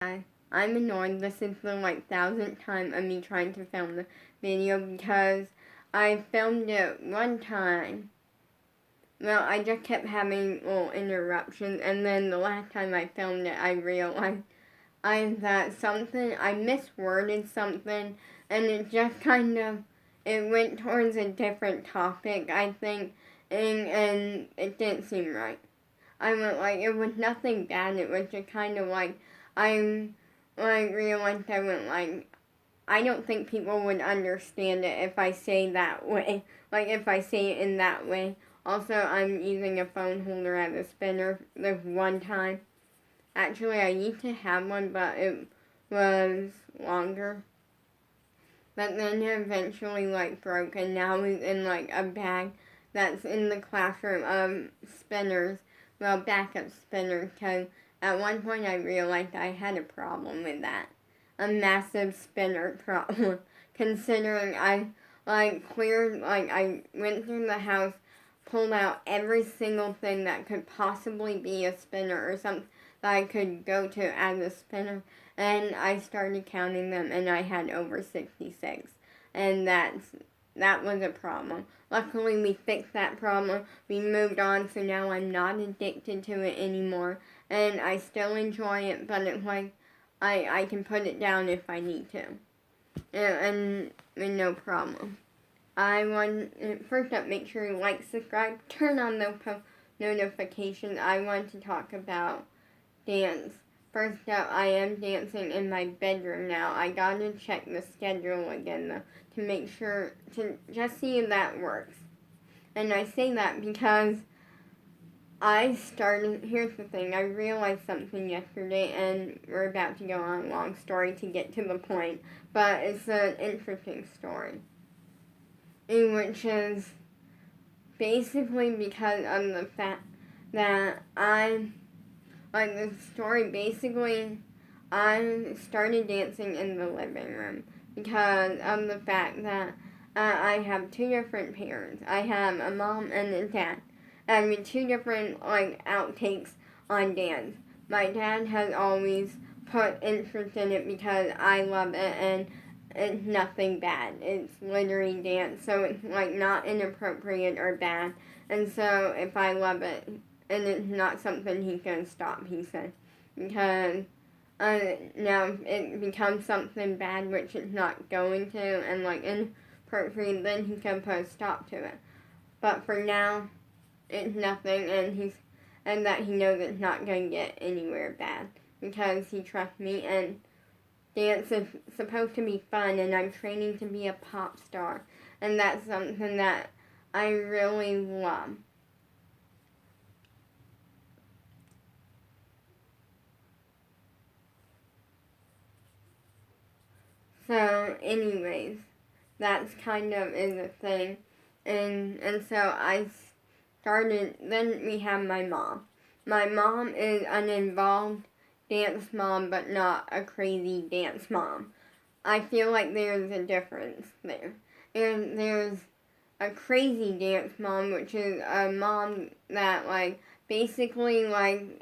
I'm annoyed. This is the thousandth time of me trying to film the video because I filmed it one time. Well, I just kept having little interruptions, and then the last time I filmed it, I realized I misworded something, and it just it went towards a different topic, I think, and it didn't seem right. I went it was nothing bad. It was just I realized I went I don't think people would understand it if I say that way. If I say it in that way. Also, I'm using a phone holder as a spinner this one time. Actually, I used to have one, but it was longer. But then it eventually broke, and now it's in a bag that's in the classroom of spinners, well, backup spinners, because at one point I realized I had a problem with that. A massive spinner problem. Considering I cleared, I went through the house, pulled out every single thing that could possibly be a spinner or something that I could go to as a spinner, and I started counting them, and I had over 66, and that was a problem. Luckily, we fixed that problem. We moved on, so now I'm not addicted to it anymore, and I still enjoy it, but it's I can put it down if I need to, and no problem. I want first up, make sure you like, subscribe, turn on the notifications. I want to talk about dance. First up, I am dancing in my bedroom now. I gotta check the schedule again though to make sure to just see if that works. And I say that because here's the thing, I realized something yesterday, and we're about to go on a long story to get to the point, but it's an interesting story. Which is basically because of the fact that the story, basically, I started dancing in the living room because of the fact that I have two different parents. I have a mom and a dad. I have two different, outtakes on dance. My dad has always put interest in it because I love it, and it's nothing bad. It's literally dance, so it's not inappropriate or bad. And so if I love it, and it's not something he can stop, he said, because now it becomes something bad, which it's not going to, and inappropriate, then he can put a stop to it. But for now, it's nothing, and that he knows it's not going to get anywhere bad because he trusts me, and dance is supposed to be fun, and I'm training to be a pop star, and that's something that I really love. So, anyways, that's kind of is a thing, and so I started. Then we have my mom. My mom is an involved dance mom, but not a crazy dance mom. I feel like there's a difference there. And there's a crazy dance mom, which is a mom that basically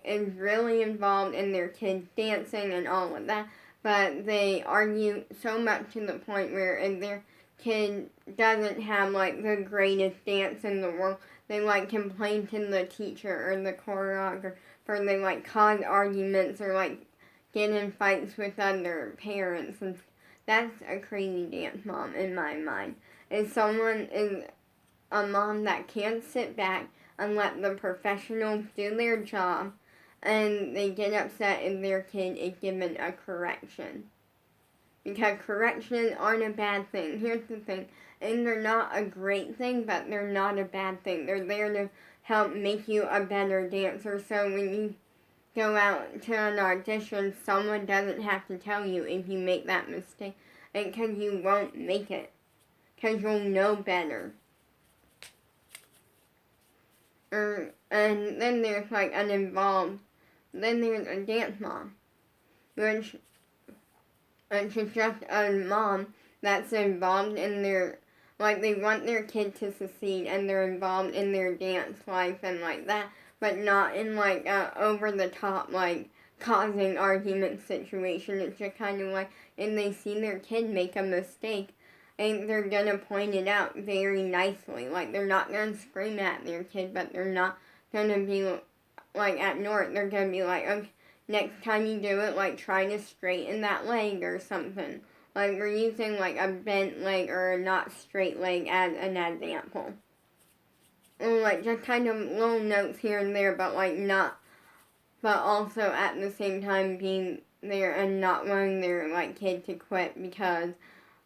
is really involved in their kids dancing and all of that, but they argue so much to the point where if their kid doesn't have the greatest dance in the world, they complain to the teacher or the choreographer. They cause arguments or get in fights with other parents, and that's a crazy dance mom in my mind. Is a mom that can't sit back and let the professionals do their job, and they get upset if their kid is given a correction. Because corrections aren't a bad thing. Here's the thing, and they're not a great thing, but they're not a bad thing. They're there to help make you a better dancer, so when you go out to an audition, someone doesn't have to tell you if you make that mistake, because you won't make it, because you'll know better. And then there's an involved, then there's a dance mom, which is just a mom that's involved in their, they want their kid to succeed, and they're involved in their dance life and that, but not in over the top causing argument situation. It's just kind of like if they see their kid make a mistake, and they're gonna point it out very nicely. Like they're not gonna scream at their kid, but they're not gonna be like at North. They're gonna be like, okay, next time you do it, like try to straighten that leg or something. Like we're using like a bent leg or a not straight leg as an example. Or like just kind of little notes here and there, but like not, but also at the same time being there and not wanting their like kid to quit because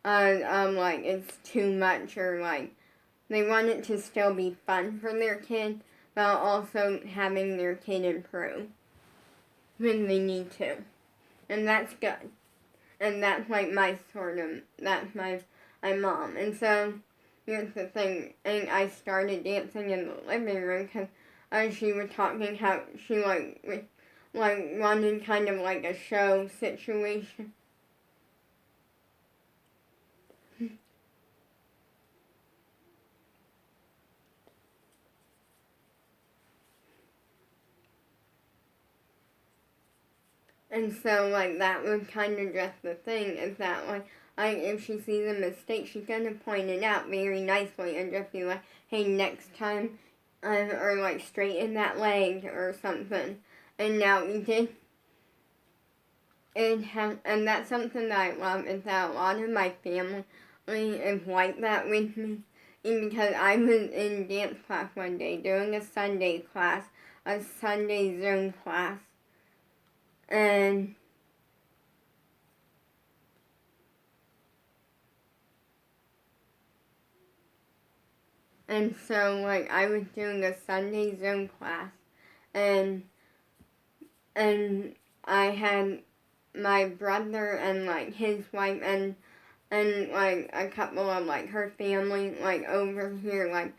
like it's too much, or like they want it to still be fun for their kid, but also having their kid improve when they need to, and that's good. And that's like my sort of, that's my mom. And so here's the thing, and I started dancing in the living room because she was talking how she like wanted kind of like a show situation. And so, like, that was kind of just the thing, is that, like, if she sees a mistake, she's going to point it out very nicely and just be like, hey, next time, or, like, straighten that leg or something. And now we did, and that's something that I love, is that a lot of my family is like that with me. And because I was in dance class one day, doing a Sunday class, a Sunday Zoom class, and so like I was doing a Sunday Zoom class, and I had my brother and like his wife and like a couple of like her family like over here, like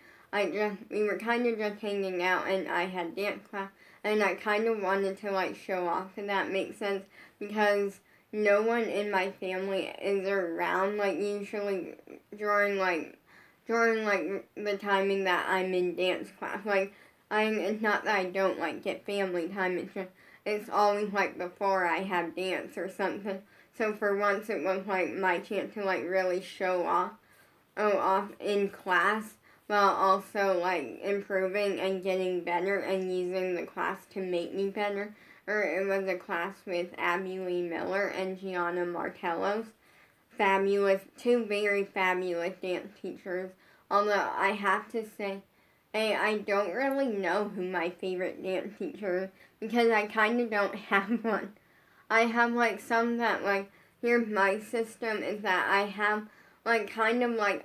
we were kind of just hanging out, and I had dance class, and I kind of wanted to like show off, if that makes sense, because no one in my family is around like usually during the timing that I'm in dance class. Like it's not that I don't like get family time, it's just it's always like before I have dance or something. So for once it was like my chance to like really show off in class, while also like improving and getting better and using the class to make me better. Or it was a class with Abby Lee Miller and Gianna Martellos. Fabulous, two very fabulous dance teachers. Although I have to say, I don't really know who my favorite dance teacher is, because I kind of don't have one. I have like some that like, here's my system is that I have like kind of like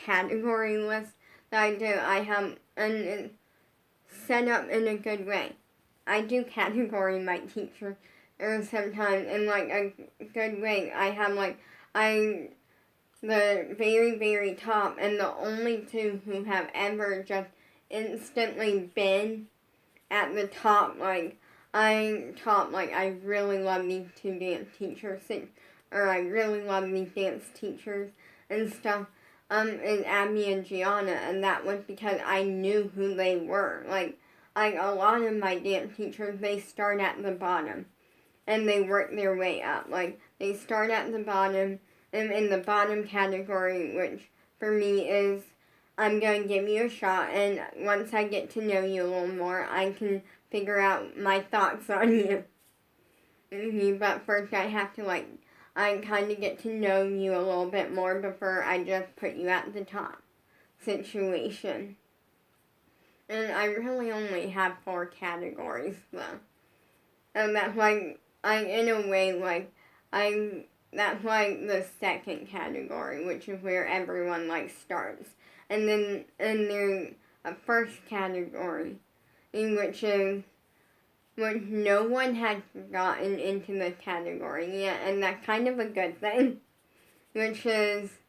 category list that I do. I have, and it's set up in a good way. I do category my teacher or sometimes in like a good way. I have like the very, very top, and the only two who have ever just instantly been at the top, like I really love these two dance teachers, or I really love these dance teachers and stuff, is Abby and Gianna, and that was because I knew who they were. Like a lot of my dance teachers, they start at the bottom, and they work their way up. Like they start at the bottom, and in the bottom category, which for me is I'm going to give you a shot, and once I get to know you a little more, I can figure out my thoughts on you. But first I have to I kind of get to know you a little bit more before I just put you at the top situation. And I really only have 4 categories though. And that's in a way, that's the second category, which is where everyone starts. And then there's a first category, in which no one has gotten into the category yet, and that's kind of a good thing, which is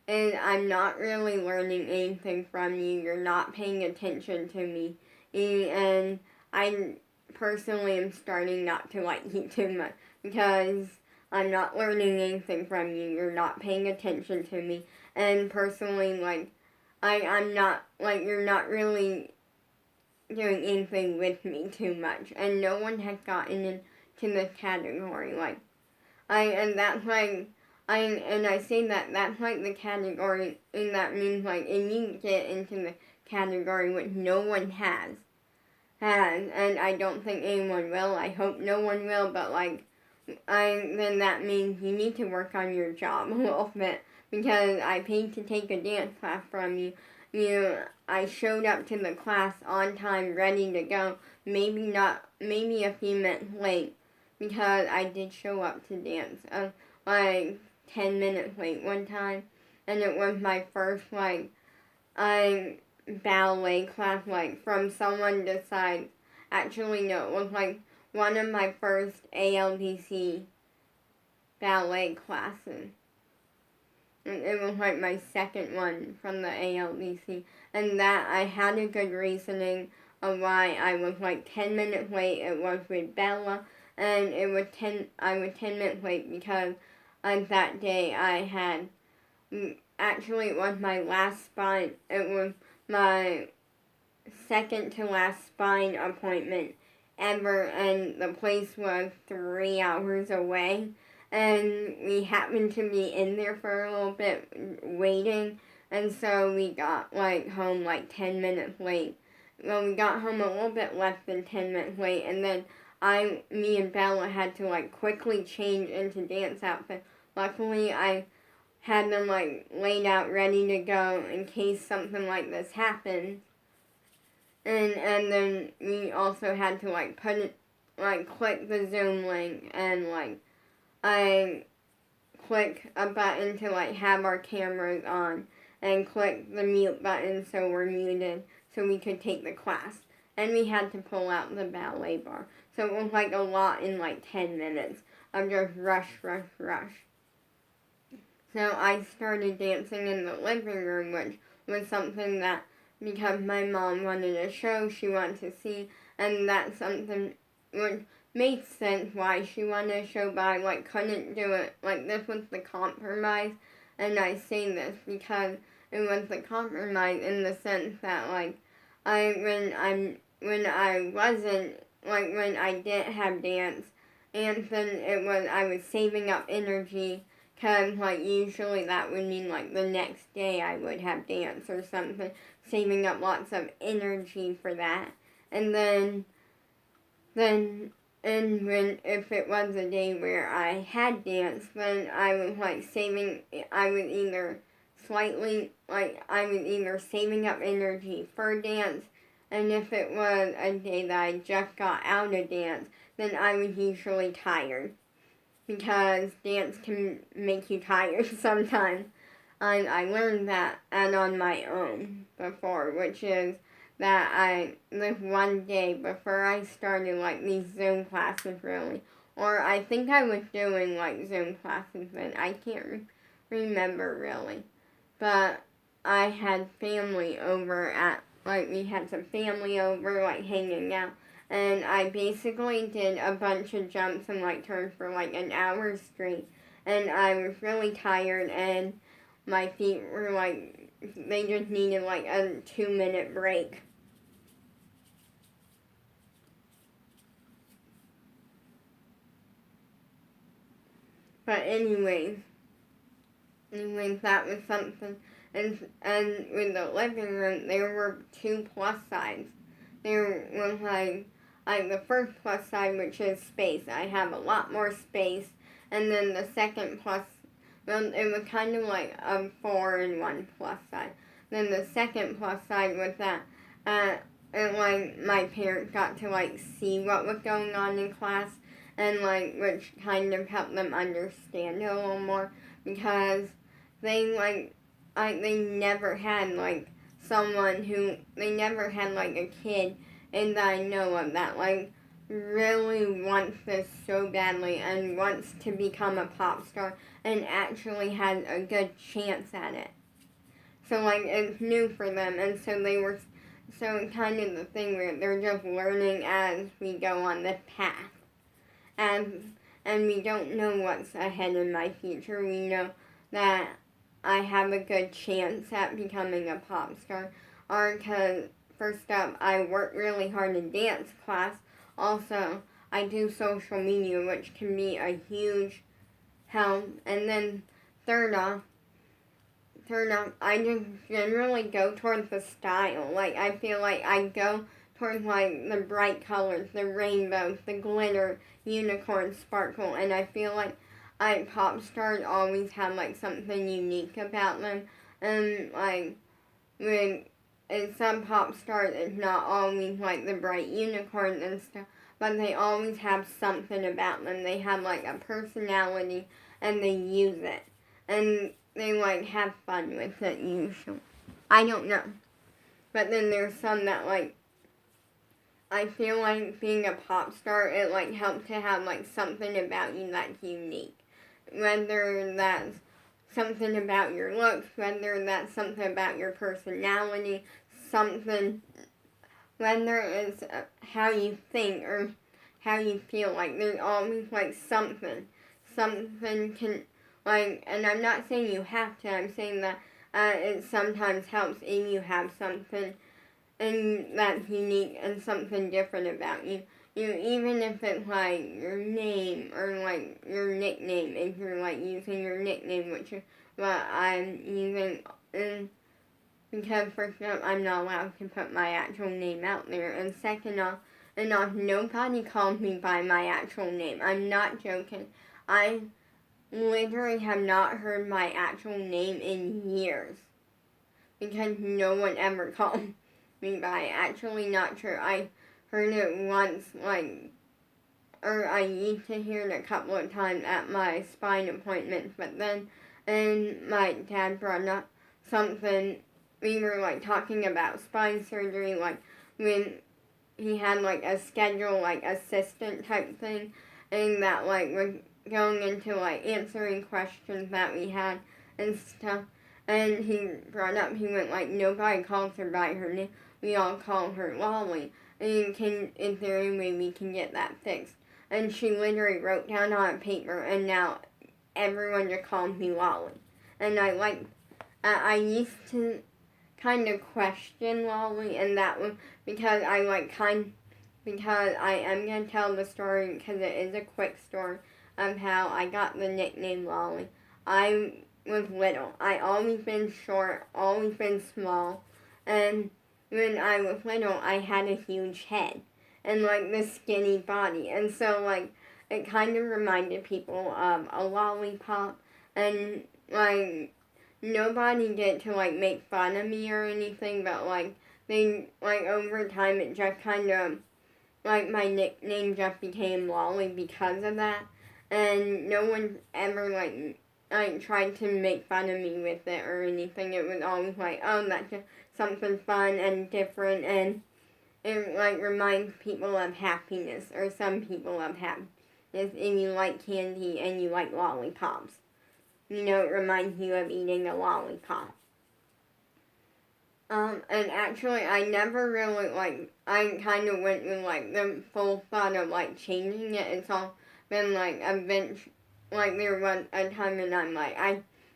I'm not really learning anything from you, you're not paying attention to me, and I personally am starting not to like you too much, because I'm not learning anything from you, you're not paying attention to me, and personally, I'm not, you're not really doing anything with me too much, and no one had gotten into the category. And that's I say that that's like the category, and that means like if you get into the category which no one has, and I don't think anyone will. I hope no one will, but then that means you need to work on your job a little bit, because I paid to take a dance class from you. I showed up to the class on time, ready to go. Maybe a few minutes late, because I did show up to dance, 10 minutes late one time, and it was my first ballet class, from someone decides. Actually, no, it was one of my first ALDC ballet classes. And it was my second one from the ALDC. And that I had a good reasoning of why I was 10 minutes late. It was with Bella, and I was 10 minutes late because that day I had, actually it was my last spine, it was my second to last spine appointment ever, and the place was 3 hours away, and we happened to be in there for a little bit waiting, and so we got home 10 minutes late. Well, we got home a little bit less than 10 minutes late, and then me and Bella had to quickly change into dance outfits. Luckily, I had them laid out ready to go in case something like this happened. And then we also had to put it, click the Zoom link, and I click a button to have our cameras on, and click the mute button so we're muted so we could take the class. And we had to pull out the ballet bar. So it was a lot in 10 minutes of just rush. So I started dancing in the living room, which was something that, because my mom wanted a show she wanted to see, and that's something which made sense why she wanted a show, but I couldn't do it. This was the compromise, and I say this because it was the compromise in the sense that when I didn't have dance, and then I was saving up energy. Because, usually that would mean, the next day I would have dance or something, saving up lots of energy for that. And if it was a day where I had dance, then I was, I was either saving up energy for dance, and if it was a day that I just got out of dance, then I was usually tired. Because dance can make you tired sometimes. I learned that and on my own before, which is that this one day before I started these Zoom classes really, or I think I was doing Zoom classes then, I can't remember really, but I had family over we had some family over hanging out. And I basically did a bunch of jumps and turns for an hour straight. And I was really tired, and my feet were they just needed a 2-minute break. But anyways, that was something. And with the living room, there were 2 plus sides. There was the first plus side, which is space. I have a lot more space. And then the second plus, well, it was kind of a 4-in-1 plus side. Then the second plus side was that, and my parents got to see what was going on in class, and which kind of helped them understand it a little more, because they they never had someone who, they never had a kid, and that I know of that really wants this so badly and wants to become a pop star and actually has a good chance at it. So it's new for them, and so kind of the thing where they're just learning as we go on the path. And we don't know what's ahead in my future. We know that I have a good chance at becoming a pop star, or first up, I work really hard in dance class. Also, I do social media, which can be a huge help. And then third off, I just generally go towards the style. Like, I feel like I go towards, like, the bright colors, the rainbows, the glitter, unicorn, sparkle, and I feel like pop stars always have, like, something unique about them. And, like, with some pop stars, it's not always, like, the bright unicorns and stuff, but they always have something about them. They have, like, a personality, and they use it. And they, like, have fun with it usually. I don't know. But then there's some that, like, I feel like being a pop star, it, like, helps to have, like, something about you that's unique. Whether that's something about your looks, whether that's something about your personality, something, whether it's how you think or how you feel, like, there's always, like, something can, like, and I'm not saying you have to, I'm saying that it sometimes helps if you have something and that's unique and something different about you. Even if it's like your name or like your nickname, if you're like using your nickname, which is what I'm using, and because first off, I'm not allowed to put my actual name out there, and second off, nobody calls me by my actual name. I'm not joking. I literally have not heard my actual name in years because no one ever called me by it. Actually, not sure. I heard it once, like, or I used to hear it a couple of times at my spine appointments, but then, and my dad brought up something, we were, like, talking about spine surgery, like, when he had, like, a schedule, like, assistant type thing, and that, like, was going into, like, answering questions that we had and stuff, and he brought up, he went, like, nobody calls her by her name, we all call her Lolly, and is there any way we can get that fixed? And she literally wrote down on a paper, and now everyone just calls me Lolly. And I used to kind of question Lolly, and that was because because I am going to tell the story, because it is a quick story of how I got the nickname Lolly. I was little. I always been short, always been small, and when I was little, I had a huge head and, like, this skinny body. And so, like, it kind of reminded people of a lollipop. And, like, nobody did to, like, make fun of me or anything, but, like, over time, it just kind of, like, my nickname just became Lolly because of that. And no one ever, like, tried to make fun of me with it or anything. It was always like, oh, that's just something fun and different, and it, like, reminds people of happiness, or some people of happiness. If you like candy and you like lollipops, it reminds you of eating a lollipop. And actually, I never really, like, I kind of went with, like, the full thought of, like, changing it. It's all been, like, like, there was a time when I'm, like,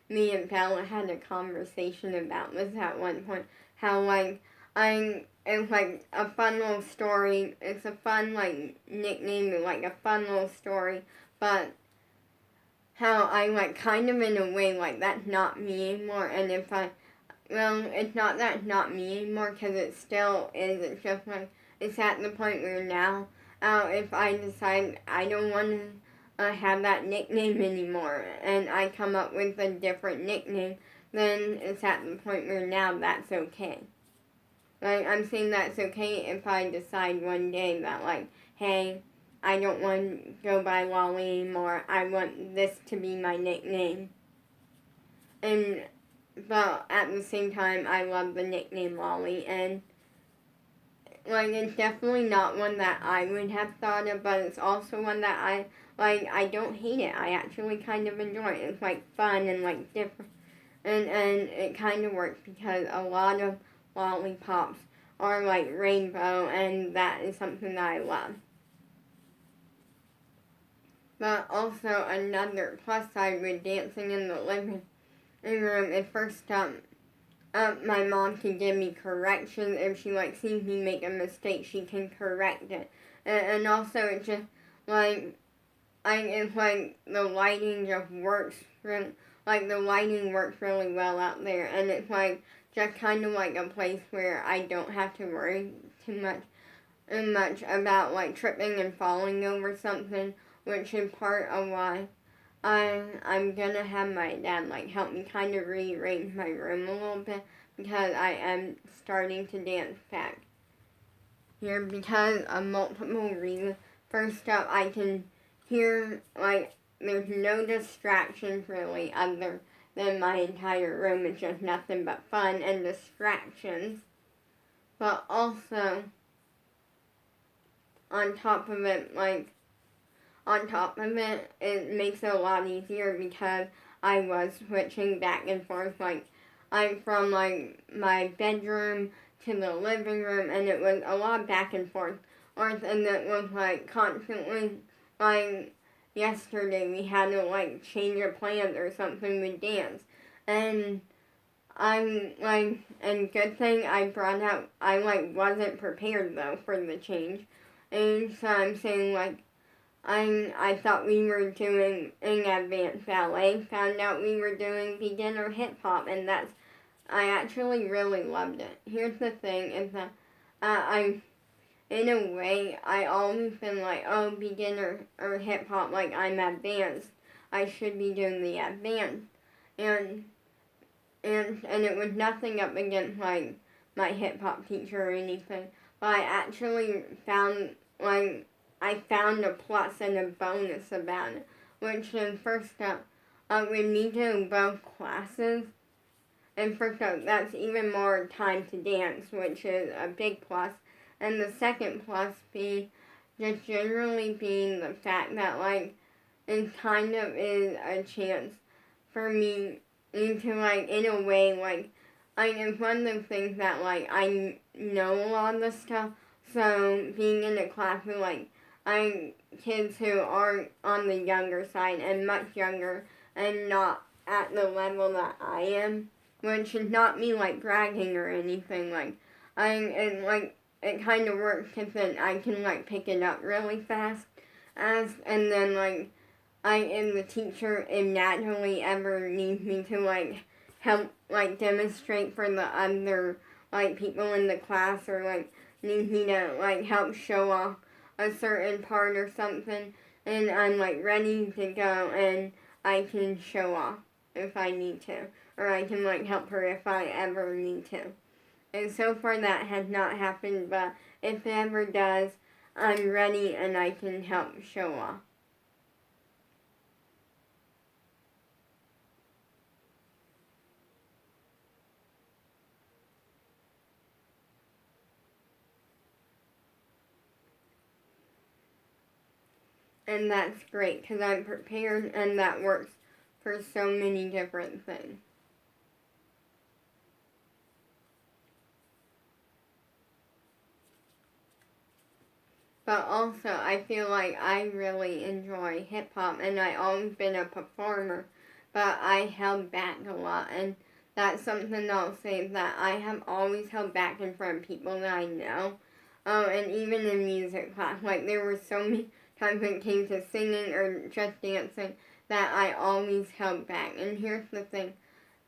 me and Bella had a conversation about this at one point, how, like, it's, like, a fun little story, it's a fun, like, nickname, like, a fun little story, but how I, like, kind of in a way, like, that's not me anymore, and it's not that it's not me anymore, because it still is, it's just, like, it's at the point where now, if I decide I don't want to have that nickname anymore, and I come up with a different nickname, then it's at the point where now that's okay. Like, I'm saying that's okay if I decide one day that, like, hey, I don't want to go by Lolly anymore, I want this to be my nickname. But at the same time, I love the nickname Lolly, and, like, it's definitely not one that I would have thought of, but it's also one that I don't hate it. I actually kind of enjoy it. It's, like, fun and, like, different. And it kind of works because a lot of lollipops are, like, rainbow, and that is something that I love. But also another plus side with dancing in the living room is first my mom can give me corrections if she like sees me make a mistake. She can correct it, and also it's just like it's like the lighting just works really, like the lighting works really well out there, and it's like just kind of like a place where I don't have to worry too much about like tripping and falling over something, which is part of why I'm gonna have my dad like help me kind of rearrange my room a little bit because I am starting to dance back here because of multiple reasons. First up, I can hear like there's no distractions really other than my entire room. It's just nothing but fun and distractions. But also on top of it, it makes it a lot easier because I was switching back and forth. Like, I'm from, like, my bedroom to the living room, and it was a lot back and forth. And it was, like, constantly, like, yesterday we had to, like, change our plans or something with dance. And and good thing I, like, wasn't prepared, though, for the change. And so I'm saying, like, I thought we were doing an advanced ballet, found out we were doing beginner hip hop, and I actually really loved it. Here's the thing, is that in a way, I always been like, oh, beginner or hip hop, like I'm advanced. I should be doing the advanced. And, and it was nothing up against, like, my hip hop teacher or anything, but I actually I found a plus and a bonus about it, which is first up, with me doing both classes, and first up, that's even more time to dance, which is a big plus, and the second plus being just generally being the fact that, like, it kind of is a chance for me to, like, in a way, like, it's one of the things that, like, I know a lot of the stuff, so being in a class with, like, kids who are on the younger side and much younger and not at the level that I am, which is not me like bragging or anything. It kind of works because then I can like pick it up really fast, and then like I am the teacher if naturally ever needs me to like help like demonstrate for the other like people in the class or like needs me to like help show off a certain part or something, and I'm like ready to go and I can show off if I need to, or I can like help her if I ever need to. And so far that has not happened, but if it ever does, I'm ready and I can help show off. And that's great because I'm prepared and that works for so many different things. But also, I feel like I really enjoy hip hop, and I always been a performer, but I held back a lot, and that's something I'll say that I have always held back in front of people that I know. And even in music class, like there were so many times when it came to singing or just dancing that I always held back. And here's the thing,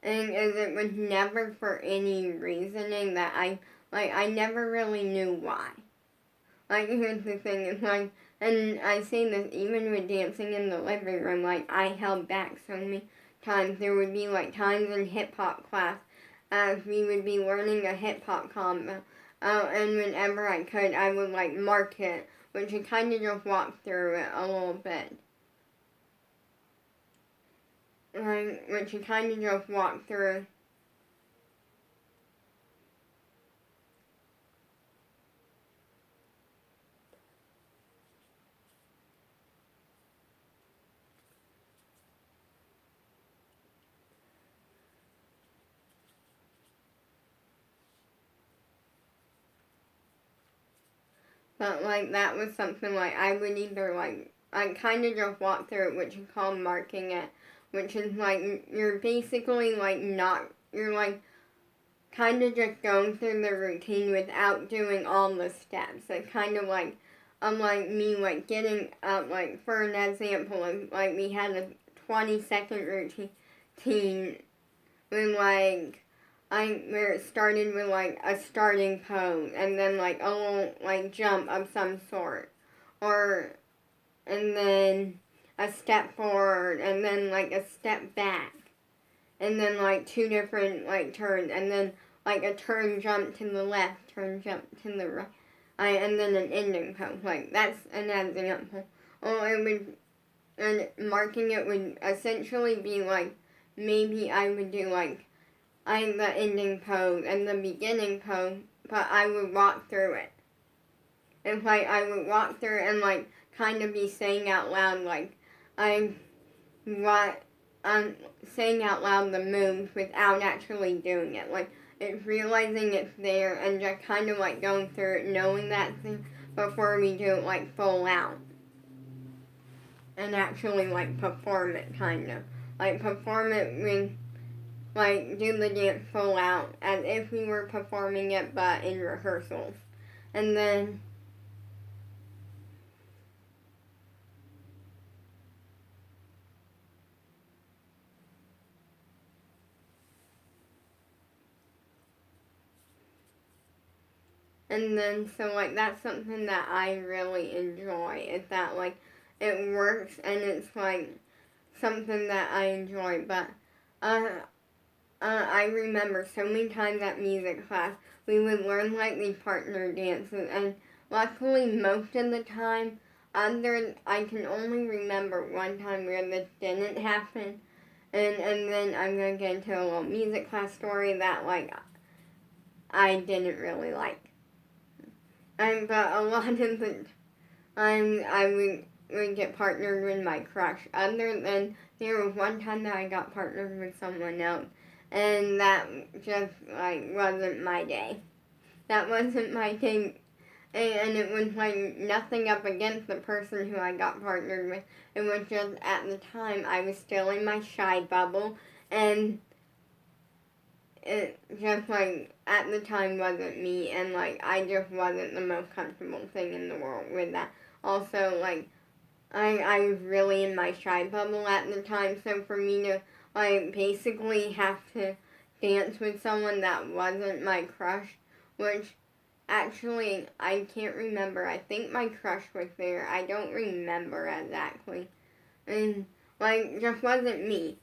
and is it was never for any reasoning that I never really knew why. Like, here's the thing, it's like, and I say this even with dancing in the living room, like, I held back so many times. There would be, like, times in hip-hop class as we would be learning a hip-hop combo. And whenever I could, I would, like, mark it, which I kind of just walk through it a little bit. Which I kind of just walk through. But, like, that was something, like, I would either, like, I kind of just walk through it, which is called marking it, which is, like, you're basically, like, not, you're, like, kind of just going through the routine without doing all the steps. It's kind of like, like me, like getting up, like for an example, like we had a 20-second routine when like where it started with like a starting pose and then like a little like jump of some sort, or and then a step forward and then like a step back, and then like two different like turns, and then like a turn jump to the left, turn jump to the right, and then an ending pose. Like that's an example. Or it would, and marking it would essentially be like maybe I would do like the ending pose and the beginning pose, but I would walk through it. It's like I would walk through and like kind of be saying out loud like I'm what I'm saying out loud the moves without actually doing it. Like it's realizing it's there and just kind of like going through it, knowing that thing before we do it like full out. And actually like perform it kind of. Like perform it with like do the dance full out as if we were performing it but in rehearsals. And then so like that's something that I really enjoy, is that like it works and it's like something that I enjoy. But I remember so many times at music class we would learn like these partner dances, and luckily most of the time, I can only remember one time where this didn't happen, and then I'm gonna get into a little music class story that like I didn't really like. But a lot of the time I would get partnered with my crush. Other than there was one time that I got partnered with someone else, and that just like wasn't my day. That wasn't my day, and it was like nothing up against the person who I got partnered with. It was just at the time I was still in my shy bubble, and it just like at the time wasn't me, and like I just wasn't the most comfortable thing in the world with that. Also, like I was really in my shy bubble at the time, so for me to like basically have to dance with someone that wasn't my crush, which actually I can't remember. I think my crush was there. I don't remember exactly, and like just wasn't me.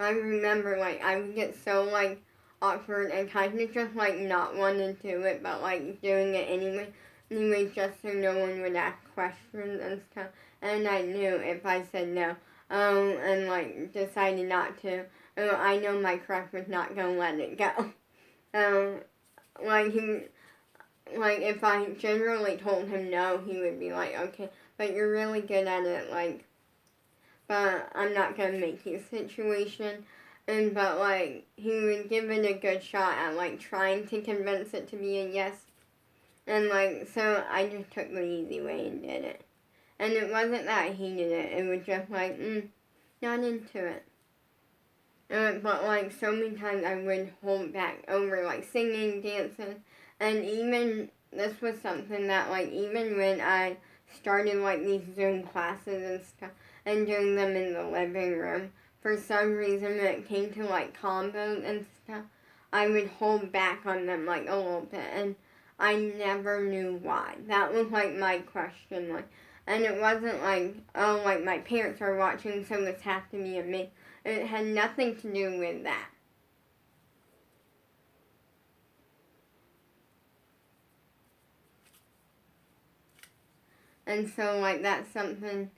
I remember, like, I would get so, like, awkward and kind of just, like, not wanting to do it, but, like, doing it anyway, just so no one would ask questions and stuff. And I knew if I said no, and, like, decided not to, I know my crush was not going to let it go. Like, like, if I generally told him no, he would be like, okay, but you're really good at it, like, but I'm not gonna make you situation. But like he would give it a good shot at like trying to convince it to be a yes. And like so I just took the easy way and did it. And it wasn't that I hated it, it was just like, not into it. But like so many times I would hold back over like singing, dancing, and even this was something that like even when I started like these Zoom classes and stuff and doing them in the living room, for some reason when it came to like combos and stuff, I would hold back on them like a little bit, and I never knew why. That was like my question, like, and it wasn't like, oh, like my parents are watching, so this has to be a me. It had nothing to do with that. And so like that's something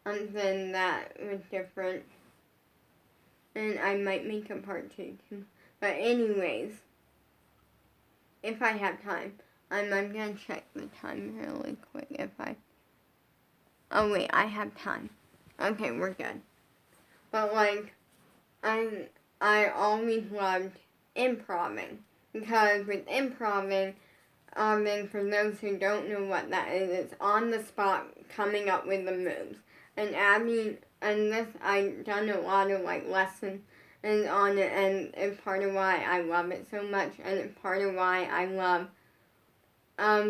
that was different. And I might make a part two too. But anyways, if I have time, I'm gonna check the time really quick if I... Oh wait, I have time. Okay, we're good. But like, I always loved improving, because with improving, for those who don't know what that is, it's on the spot coming up with the moves. And Abby, and this, I've done a lot of like lessons is on it, and it's part of why I love it so much, and it's part of why I love, at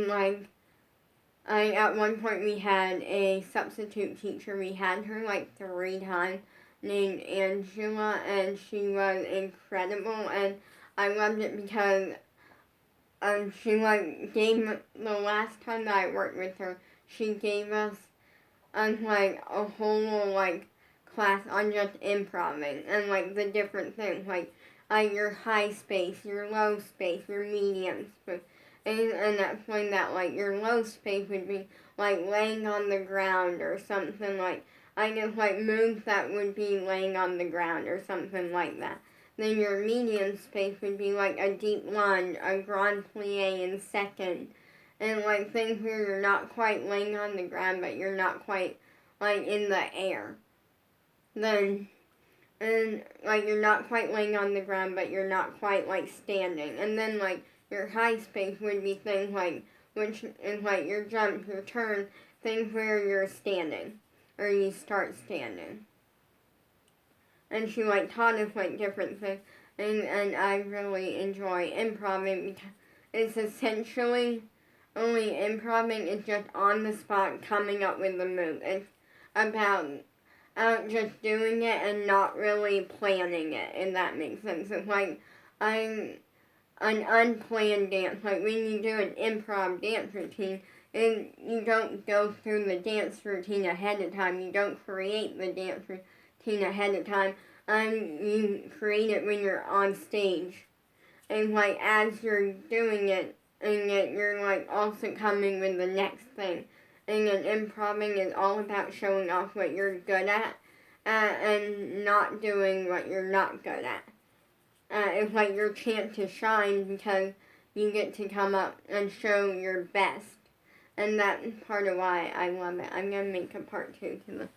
one point we had a substitute teacher. We had her like 3 times, named Angela, and she was incredible, and I loved it because she like gave, the last time that I worked with her, she gave us like a whole like class on just improvising and like the different things, like your high space, your low space, your medium space. And explained that like your low space would be like laying on the ground or something, like I guess like moves that would be laying on the ground or something like that. Then your medium space would be like a deep lunge, a grand plie in second, and like things where you're not quite laying on the ground but you're not quite like in the air. Then and like you're not quite laying on the ground but you're not quite like standing. And then like your high space would be things like, which is like your jump, your turn, things where you're standing or you start standing. And she like taught us like different things, and I really enjoy improvising because it's essentially only improvising is just on the spot coming up with the move. It's about just doing it and not really planning it, if that makes sense. It's like an unplanned dance. Like when you do an improv dance routine, and you don't go through the dance routine ahead of time. You don't create the dance routine ahead of time. You create it when you're on stage. And like as you're doing it, and yet you're like also coming with the next thing. And then improvising is all about showing off what you're good at, and not doing what you're not good at. It's like your chance to shine because you get to come up and show your best. And that's part of why I love it. I'm going to make a part 2 to the